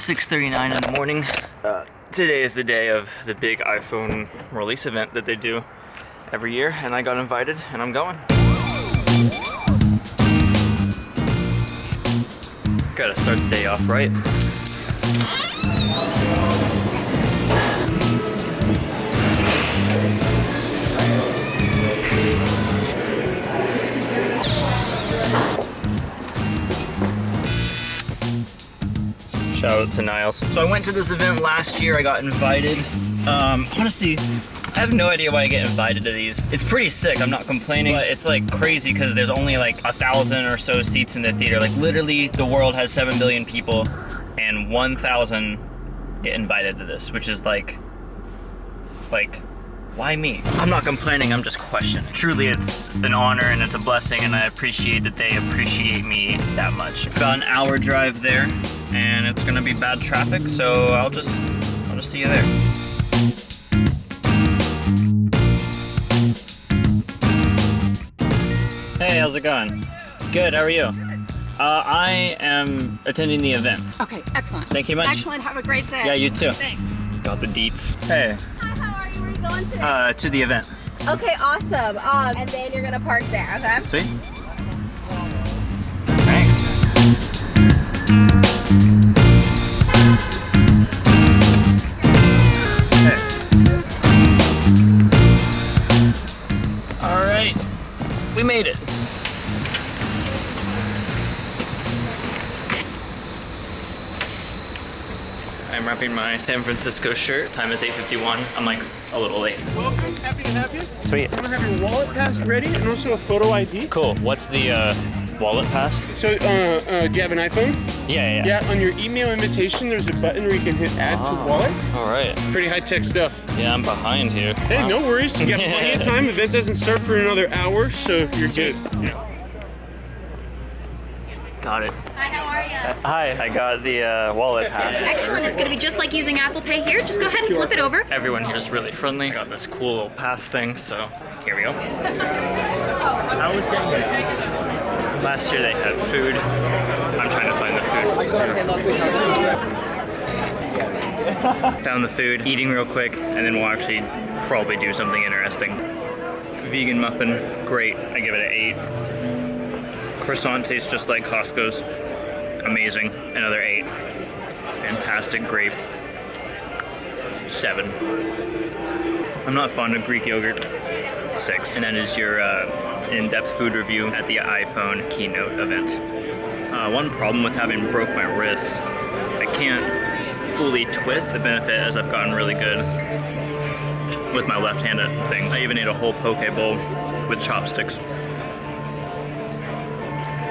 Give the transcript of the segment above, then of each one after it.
6:39 in the morning. Today is the day of the big iPhone release event that they do every year, and I got invited, and I'm going. Gotta start the day off right. Shout out to Niles. So I went to this event last year, I got invited. Honestly, I have no idea why I get invited to these. It's pretty sick, I'm not complaining, but it's like crazy because there's only like 1,000 or so seats in the theater. Like literally the world has 7 billion people and 1,000 get invited to this, which is like, why me? I'm not complaining, I'm just questioning. Truly, it's an honor and it's a blessing, and I appreciate that they appreciate me that much. It's about an hour drive there, and it's gonna be bad traffic, so I'll just see you there. Hey, how's it going? Good, how are you? I am attending the event. Okay, excellent. Thank you much. Excellent, have a great day. Yeah, you too. Thanks. Got the deets. Hey. How are you? Where are you going today? To the event. Okay, awesome. And then you're gonna park there, okay? Sweet. Thanks. Hey. All right, we made it. I'm wrapping my San Francisco shirt. Time is 8:51. I'm like a little late. Welcome, happy to have you. Sweet. I'm gonna have your wallet pass ready and also a photo ID. Cool. What's the wallet pass? So, do you have an iPhone? Yeah. Yeah, on your email invitation, there's a button where you can hit add to wallet. All right. Pretty high-tech stuff. Yeah, I'm behind here. Hey, Wow. no worries. You got plenty of time. Event doesn't start for another hour, so you're Sweet. good. Yeah. Got it. Hi, how are you? Hi, I got the wallet pass. Excellent, it's gonna be just like using Apple Pay here. Just go ahead and flip it over. Everyone here is really friendly. Got this cool little pass thing, so here we go. How was getting this? Last year they had food. I'm trying to find the food. Found the food, eating real quick, and then we'll actually probably do something interesting. Vegan muffin, great. I give it an 8. Croissant tastes just like Costco's. Amazing. Another 8. Fantastic grape. 7. I'm not fond of Greek yogurt. 6. And that is your in-depth food review at the iPhone Keynote event. One problem with having broke my wrist, I can't fully twist. The benefit as I've gotten really good with my left-handed things. I even ate a whole poke bowl with chopsticks.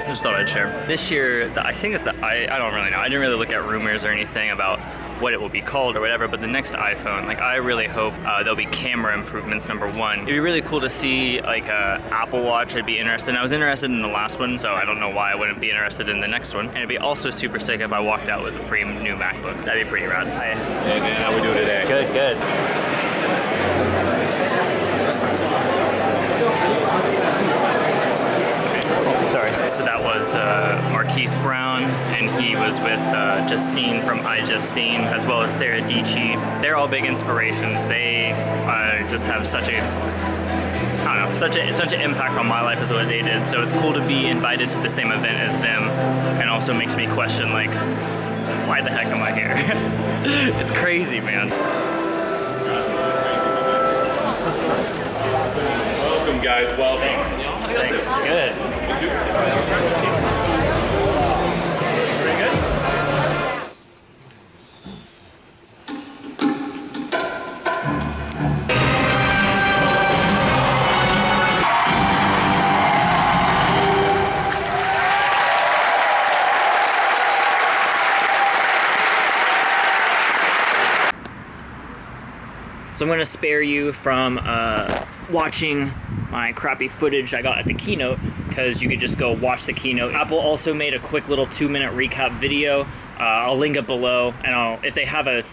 Just thought I'd share. This year, I think it's I don't really know. I didn't really look at rumors or anything about what it will be called or whatever, but the next iPhone, like I really hope there'll be camera improvements, number one. It'd be really cool to see like a Apple Watch. I'd be interested. I was interested in the last one, so I don't know why I wouldn't be interested in the next one. And it'd be also super sick if I walked out with a free new MacBook. That'd be pretty rad. Hi. Hey man, how we doing today? Good, good. Sorry. So that was Marquise Brown, and he was with Justine from iJustine, as well as Sarah Dici. They're all big inspirations. They just have such a, I don't know, such an impact on my life with what they did. So it's cool to be invited to the same event as them, and also makes me question like, why the heck am I here? It's crazy, man. Welcome guys, welcome. Thanks. Thanks. Good. Pretty good? So I'm gonna spare you from watching my crappy footage I got at the keynote, because you could just go watch the keynote. Apple also made a quick little 2-minute recap video. I'll link it below, and if they have a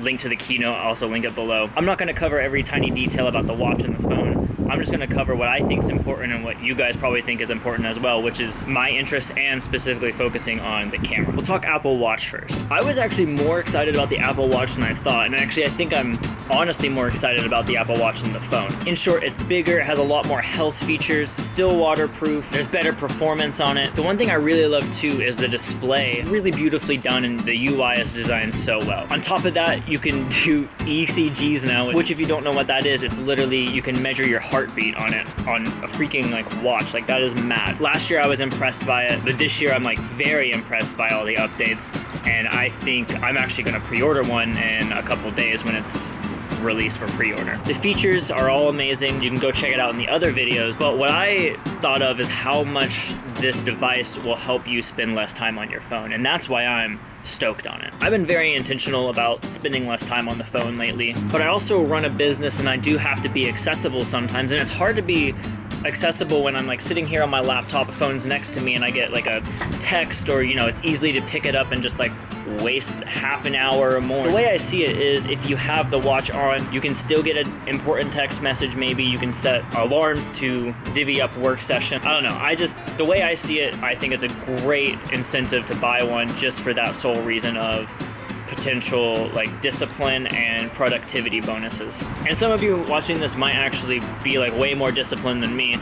link to the keynote, I'll also link it below. I'm not gonna cover every tiny detail about the watch and the phone, I'm just gonna cover what I think is important and what you guys probably think is important as well, which is my interest and specifically focusing on the camera. We'll talk Apple Watch first. I was actually more excited about the Apple Watch than I thought, and actually I think I'm honestly more excited about the Apple Watch than the phone. In short, it's bigger, it has a lot more health features, still waterproof, there's better performance on it. The one thing I really love too is the display, really beautifully done, and the UI is designed so well. On top of that, you can do ECGs now, which if you don't know what that is, it's literally, you can measure your heartbeat on it, on a freaking like watch. Like, that is mad. Last year I was impressed by it, but this year I'm like very impressed by all the updates, and I think I'm actually gonna pre-order one in a couple days when it's released for pre-order. The features are all amazing. You can go check it out in the other videos, but what I thought of is how much this device will help you spend less time on your phone, and that's why I'm stoked on it. I've been very intentional about spending less time on the phone lately, but I also run a business and I do have to be accessible sometimes, and it's hard to be accessible when I'm like sitting here on my laptop, phone's next to me, and I get like a text, or it's easily to pick it up and just like waste half an hour or more. The way I see it is, if you have the watch on, you can still get an important text message. Maybe you can set alarms to divvy up work session. I don't know. The way I see it, I think it's a great incentive to buy one just for that sole reason of potential like discipline and productivity bonuses. And some of you watching this might actually be like way more disciplined than me,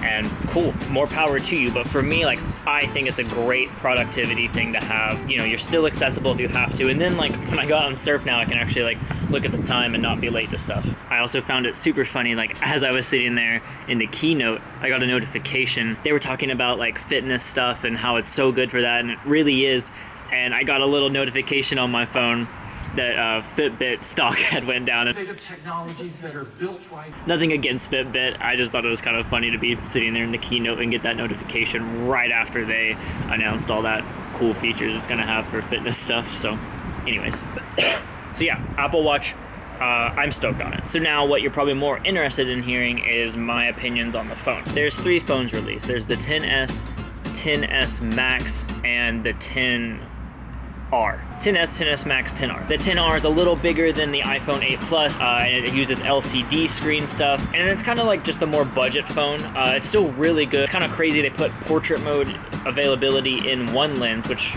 and cool, more power to you. But for me, like, I think it's a great productivity thing to have. You're still accessible if you have to. And then like when I got on Surf now, I can actually like look at the time and not be late to stuff. I also found it super funny, like as I was sitting there in the keynote, I got a notification. They were talking about like fitness stuff and how it's so good for that, and it really is. And I got a little notification on my phone that Fitbit stock had went down. Technologies that are built right. Nothing against Fitbit, I just thought it was kind of funny to be sitting there in the keynote and get that notification right after they announced all that cool features it's gonna have for fitness stuff. So anyways, so yeah, Apple Watch, I'm stoked on it. So now what you're probably more interested in hearing is my opinions on the phone. There's 3 phones released. There's the XS, XS Max, and the XR. XS, XS Max, XR. The XR is a little bigger than the iPhone 8 Plus, and it uses LCD screen stuff, and it's kind of like just a more budget phone. It's still really good. It's kind of crazy they put portrait mode availability in one lens, which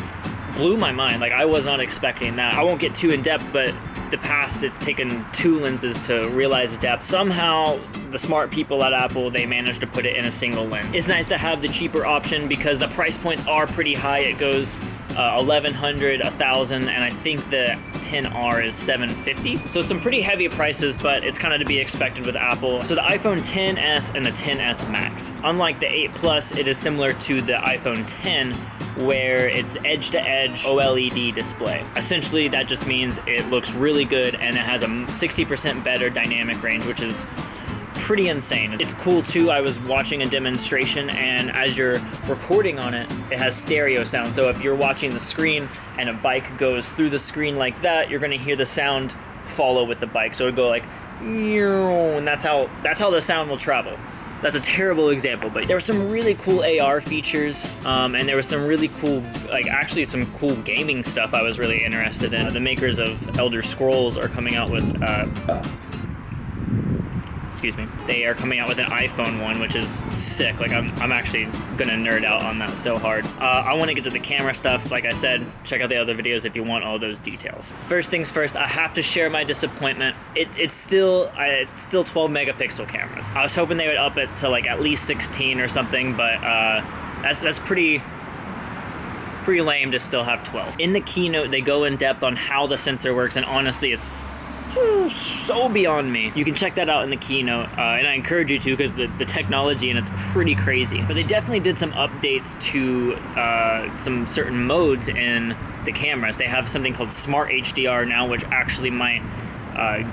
blew my mind. Like, I was not expecting that. I won't get too in depth, but the past, it's taken 2 lenses to realize the depth. Somehow, the smart people at Apple, they managed to put it in a single lens. It's nice to have the cheaper option because the price points are pretty high. It goes $1,100, $1,000, and I think the XR is $750. So some pretty heavy prices, but it's kind of to be expected with Apple. So the iPhone XS and the XS Max. Unlike the 8 Plus, it is similar to the iPhone X, where it's edge-to-edge OLED display. Essentially, that just means it looks really good, and it has a 60% better dynamic range, which is pretty insane. It's cool too. I was watching a demonstration, and as you're recording on it, it has stereo sound. So if you're watching the screen and a bike goes through the screen like that, you're gonna hear the sound follow with the bike. So it'll go like, and that's how the sound will travel. That's a terrible example, but there were some really cool AR features, and there was some really cool, actually some cool gaming stuff I was really interested in. The makers of Elder Scrolls are coming out with, they are coming out with an iPhone one, which is sick. Like, I'm actually gonna nerd out on that so hard. I wanna get to the camera stuff. Like I said, check out the other videos if you want all those details. First things first, I have to share my disappointment. It's still 12 megapixel camera. I was hoping they would up it to like at least 16 or something, but that's pretty lame to still have 12. In the keynote, they go in depth on how the sensor works, and honestly, it's so beyond me. You can check that out in the keynote, and I encourage you to, because the technology and it's pretty crazy. But they definitely did some updates to some certain modes in the cameras. They have something called Smart HDR now, which actually might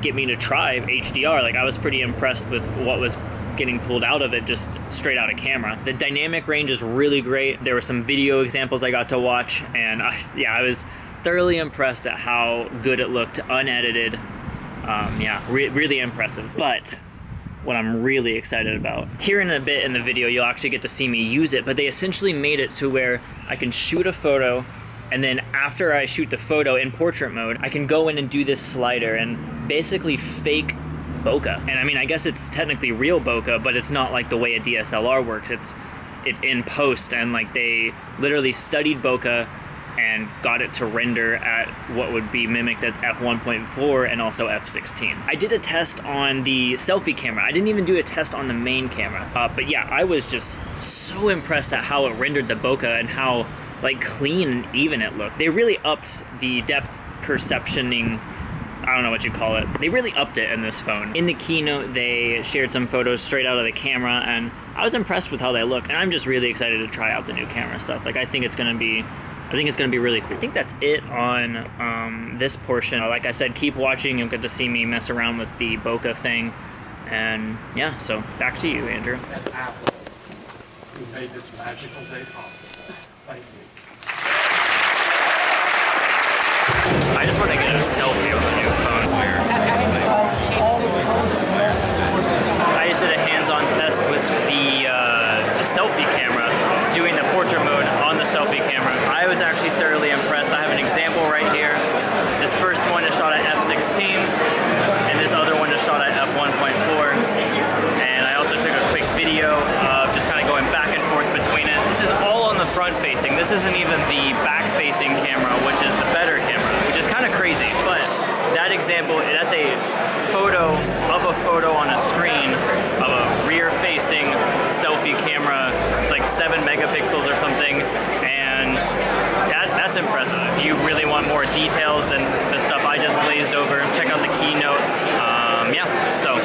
get me to try HDR. Like, I was pretty impressed with what was getting pulled out of it just straight out of camera. The dynamic range is really great. There were some video examples I got to watch, and I was thoroughly impressed at how good it looked unedited. Really impressive. But what I'm really excited about, here in a bit in the video, you'll actually get to see me use it, but they essentially made it to where I can shoot a photo, and then after I shoot the photo in portrait mode, I can go in and do this slider and basically fake bokeh. And I mean, I guess it's technically real bokeh, but it's not like the way a DSLR works. It's in post, and like they literally studied bokeh and got it to render at what would be mimicked as f1.4 and also f16. I did a test on the selfie camera. I didn't even do a test on the main camera. But yeah, I was just so impressed at how it rendered the bokeh and how like clean and even it looked. They really upped the depth perceptioning, I don't know what you call it. They really upped it in this phone. In the keynote, they shared some photos straight out of the camera, and I was impressed with how they looked. And I'm just really excited to try out the new camera stuff. Like, I think it's gonna be really cool. I think that's it on this portion. Like I said, keep watching. You'll get to see me mess around with the bokeh thing. And yeah, so back to you, Andrew. And Apple, who made this magical day possible. Thank you. I just want to get a selfie with the new phone. I just did a hands-on test with the selfie camera, doing the portrait mode on the selfie camera. I was actually thoroughly impressed. I have an example right here. This first one is shot at f16, and this other one is shot at f1.4. And I also took a quick video of just kind of going back and forth between it. This is all on the front-facing. This isn't even the back-facing camera, which is the better camera, which is kind of crazy. But that example, that's a photo of a photo on a screen of a rear-facing selfie camera. It's like 7 megapixels or something, and that's impressive. If you really want more details than the stuff I just glazed over, check out the keynote. Yeah, so